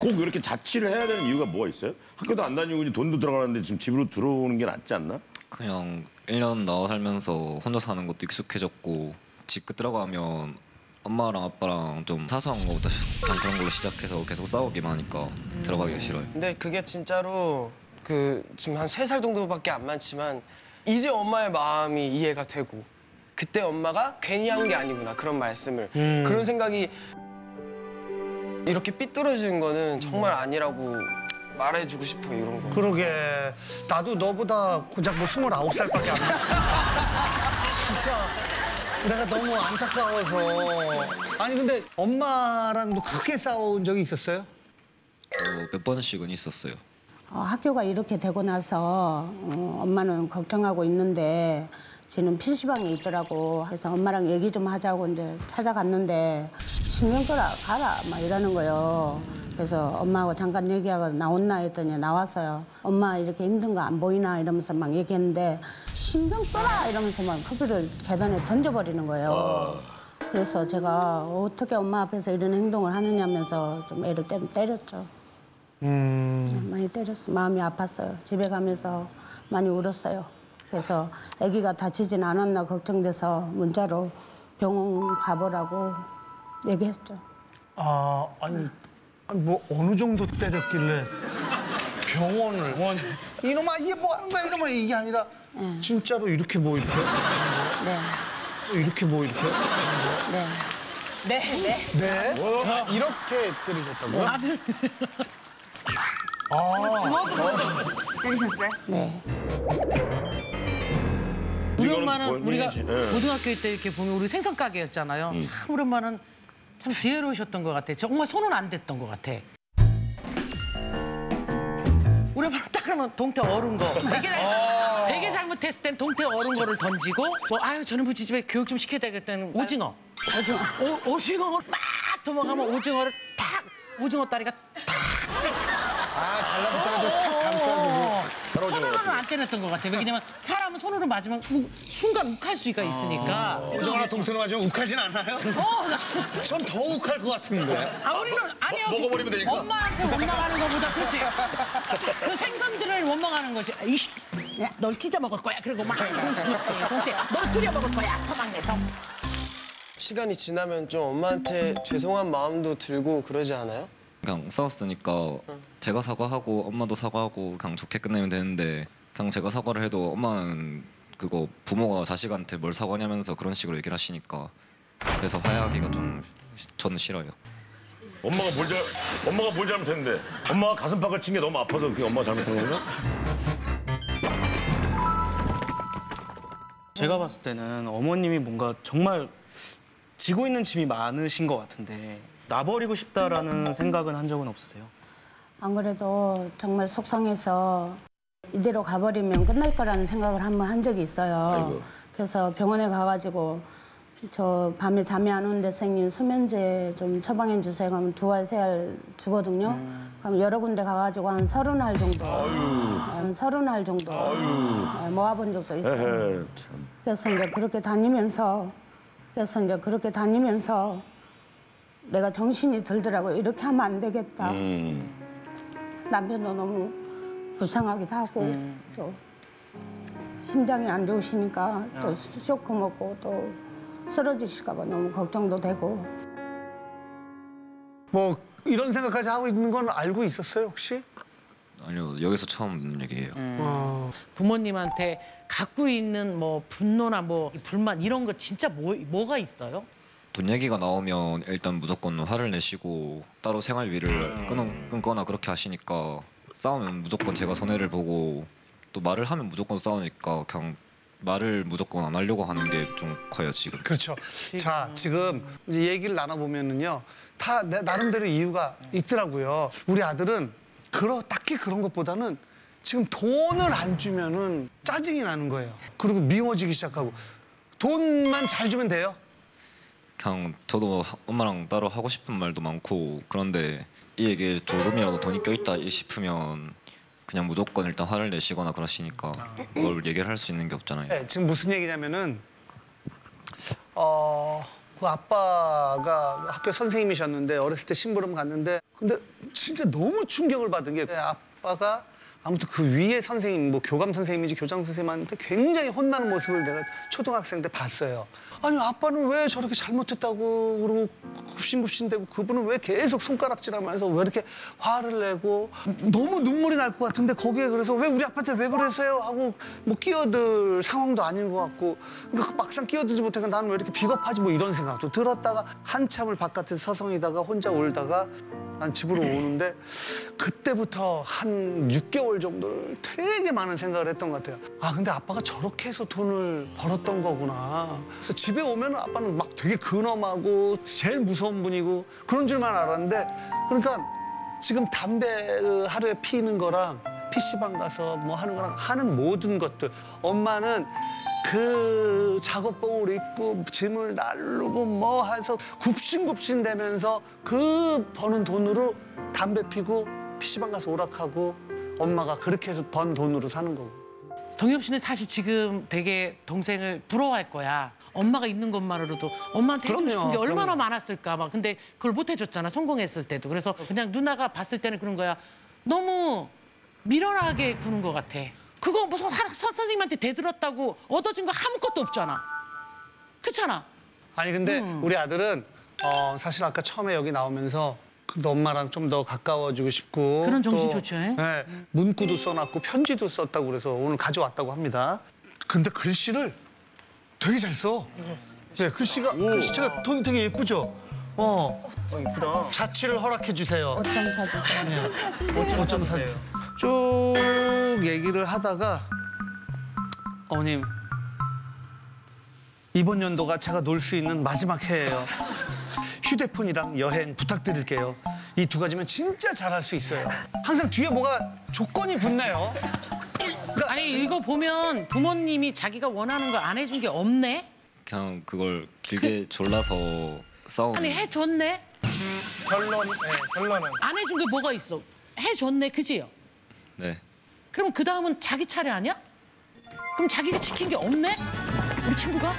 꼭 이렇게 자취를 해야 되는 이유가 뭐가 있어요? 학교도 안 다니고 이제 돈도 들어가는데 지금 집으로 들어오는 게 낫지 않나? 그냥 1년 나와 살면서 혼자 사는 것도 익숙해졌고 집 들어가면 엄마랑 아빠랑 좀 사소한 거부터 그냥 그런 걸로 시작해서 계속 싸우기만 하니까 들어가기가 싫어요. 근데 그게 진짜로 지금 한 3살 정도밖에 안 많지만 이제 엄마의 마음이 이해가 되고 그때 엄마가 괜히 한 게 아니구나 그런 말씀을 그런 생각이 이렇게 삐뚤어지는 거는 정말 아니라고 말해주고 싶어요, 이런 거. 그러게. 나도 너보다 고작 뭐 29살밖에 안 됐지. 진짜 내가 너무 안타까워서. 아니 근데 엄마랑도 크게 싸운 적이 있었어요? 몇 번씩은 있었어요. 학교가 이렇게 되고 나서 엄마는 걱정하고 있는데 쟤는 PC방에 있더라고. 그래서 엄마랑 얘기 좀 하자고 이제 찾아갔는데 신경 꺼라 가라 막 이러는 거예요. 그래서 엄마하고 잠깐 얘기하고 나온나 했더니 나왔어요. 엄마 이렇게 힘든 거 안 보이나 이러면서 막 얘기했는데 신경 꺼라 이러면서 막 커피를 계단에 던져버리는 거예요. 그래서 제가 어떻게 엄마 앞에서 이런 행동을 하느냐면서 좀 애를 때렸죠. 많이 때렸어. 마음이 아팠어요. 집에 가면서 많이 울었어요. 그래서 아기가 다치진 않았나 걱정돼서 문자로 병원 가보라고 얘기했죠. 아니 뭐 어느 정도 때렸길래 병원을. 이놈아 이게 뭐 하는 거야 이러면 이게 아니라 진짜로 이렇게 뭐 이렇게 네. 이렇게 뭐 이렇게 네. 네. 네? 이렇게 때리셨다고요? 때리셨어요? 네. 우리 엄마는 우리가 본인이지. 네. 고등학교 때 이렇게 보면 우리 생선 가게였잖아요. 참 우리 엄마는 참 지혜로우셨던 것 같아. 정말 손은 안 댔던 것 같아. 우리 엄마는 딱 그러면 동태 얼은 거. 되게 잘못했을 땐 동태 얼은 거를 던지고 뭐 아유 저는 뭐 집에 교육 좀 시켜야 되겠다는 오징어. 오징어를 막 도망가면 오징어를 탁 오징어 다리가 달라붙어가지고 탁 감싸주고. 손으로는 안 때렸던 것 같아요. 왜냐면 사람은 손으로 맞으면 순간 욱할 수가 있으니까. 오징어나 동태로 맞으면 욱하진 않아요? 전 더 욱할 것 같은데. 우리는 아니요. 먹어버리면 되니까. 엄마한테 원망하는 것보다 그렇지. 그 생선들을 원망하는 거지. 이씨, 널 찢어 먹을 거야. 그리고 막 그렇지. 동태, 널 끓여 먹을 거야. 토막내서. 시간이 지나면 좀 엄마한테 죄송한 마음도 들고 그러지 않아요? 그냥 싸웠으니까 제가 사과하고 엄마도 사과하고 그냥 좋게 끝내면 되는데 그냥 제가 사과를 해도 엄마는 그거 부모가 자식한테 뭘 사과냐면서 그런 식으로 얘기를 하시니까 그래서 화해하기가 좀 저는 싫어요. 엄마가 뭘 잘못했는데? 엄마가 가슴팍을 친 게 너무 아파서 그게 엄마가 잘못한 건가? 제가 봤을 때는 어머님이 뭔가 정말 지고 있는 짐이 많으신 것 같은데 놔버리고 싶다라는 생각은 한 적은 없으세요? 안 그래도 정말 속상해서 이대로 가버리면 끝날 거라는 생각을 한 번 한 적이 있어요. 아이고. 그래서 병원에 가가지고 저 밤에 잠이 안 오는데 선생님 수면제 좀 처방해 주세요. 그러면 2알, 3알 주거든요. 그럼 여러 군데 가가지고 한 30알 정도, 한 30알 정도 모아본 적도 있어요. 에헤, 참. 그래서 이제 그렇게 다니면서 내가 정신이 들더라고요. 이렇게 하면 안 되겠다. 남편도 너무 불쌍하기도 하고 또 심장이 안 좋으시니까 또 쇼크 먹고 또 쓰러지실까 봐 너무 걱정도 되고. 뭐 이런 생각까지 하고 있는 건 알고 있었어요 혹시? 아니요, 여기서 처음 듣는 얘기예요. 부모님한테 갖고 있는 뭐 분노나 뭐 불만 이런 거 진짜 뭐가 있어요? 돈 얘기가 나오면 일단 무조건 화를 내시고 따로 생활비를 끊거나 그렇게 하시니까 싸우면 무조건 제가 손해를 보고 또 말을 하면 무조건 싸우니까 그냥 말을 무조건 안 하려고 하는 게 좀 커요 지금. 그렇죠. 자 지금 이제 얘기를 나눠보면은요 다 나름대로 이유가 있더라고요. 우리 아들은 딱히 그런 것보다는 지금 돈을 안 주면은 짜증이 나는 거예요. 그리고 미워지기 시작하고 돈만 잘 주면 돼요. 그냥 저도 엄마랑 따로 하고 싶은 말도 많고 그런데 이 얘기에 조금이라도 돈이 껴있다 싶으면 그냥 무조건 일단 화를 내시거나 그러시니까 뭘 얘기를 할 수 있는 게 없잖아요. 네, 지금 무슨 얘기냐면은 그 아빠가 학교 선생님이셨는데 어렸을 때 심부름 갔는데 근데 진짜 너무 충격을 받은 게 아빠가 아무튼 그 위에 선생님, 뭐 교감 선생님인지 교장 선생님한테 굉장히 혼나는 모습을 내가 초등학생 때 봤어요. 아니 아빠는 왜 저렇게 잘못했다고 그러고 굽신굽신대고 그분은 왜 계속 손가락질하면서 왜 이렇게 화를 내고 너무 눈물이 날 것 같은데 거기에 그래서 왜 우리 아빠한테 왜 그러세요 하고 뭐 끼어들 상황도 아닌 것 같고 그러니까 막상 끼어들지 못하니까 나는 왜 이렇게 비겁하지 뭐 이런 생각도 들었다가 한참을 바깥에서 서성이다가 혼자 울다가 난 집으로 오는데 그때부터 한 6개월 정도를 되게 많은 생각을 했던 것 같아요. 아 근데 아빠가 저렇게 해서 돈을 벌었던 거구나. 그래서 집에 오면 아빠는 막 되게 근엄하고 제일 무서운 분이고 그런 줄만 알았는데 그러니까 지금 담배 하루에 피는 거랑 PC방 가서 뭐 하는 거랑 하는 모든 것들 엄마는 그 작업복을 입고 짐을 나르고 뭐 해서 굽신굽신 대면서 그 버는 돈으로 담배 피고 PC방 가서 오락하고 엄마가 그렇게 해서 번 돈으로 사는 거고. 동엽 씨는 사실 지금 되게 동생을 부러워할 거야. 엄마가 있는 것만으로도 엄마한테 해주고 그럼요, 싶은 게 얼마나 그럼요. 많았을까 막. 근데 그걸 못 해줬잖아, 성공했을 때도. 그래서 그냥 누나가 봤을 때는 그런 거야. 너무 미련하게 구는 것 같아. 그거 무슨 선생님한테 대들었다고 얻어진 거 아무것도 없잖아. 그렇잖아. 아니 근데 우리 아들은 사실 아까 처음에 여기 나오면서 그래도 엄마랑 좀 더 가까워지고 싶고 그런 정신 또, 좋죠, 예? 네, 문구도 써놨고 편지도 썼다고 그래서 오늘 가져왔다고 합니다. 근데 글씨를 되게 잘 써. 네, 글씨가 되게 예쁘죠. 예쁘다. 자취를 허락해 주세요. 어쩜 찾으세요? 어쩜 사주세요. 쭉 얘기를 하다가 어머님 이번 연도가 제가 놀 수 있는 마지막 해예요. 휴대폰이랑 여행 부탁드릴게요. 이 두 가지면 진짜 잘할 수 있어요. 항상 뒤에 뭐가 조건이 붙네요. 그러니까 아니 이거 보면 부모님이 자기가 원하는 거 안 해준 게 없네? 그냥 그걸 길게 졸라서 싸우는. 아니 해줬네? 결론은 안 해준 게 뭐가 있어? 해줬네, 그지요? 네. 그럼 그 다음은 자기 차례 아니야? 그럼 자기가 지킨 게 없네? 우리 친구가?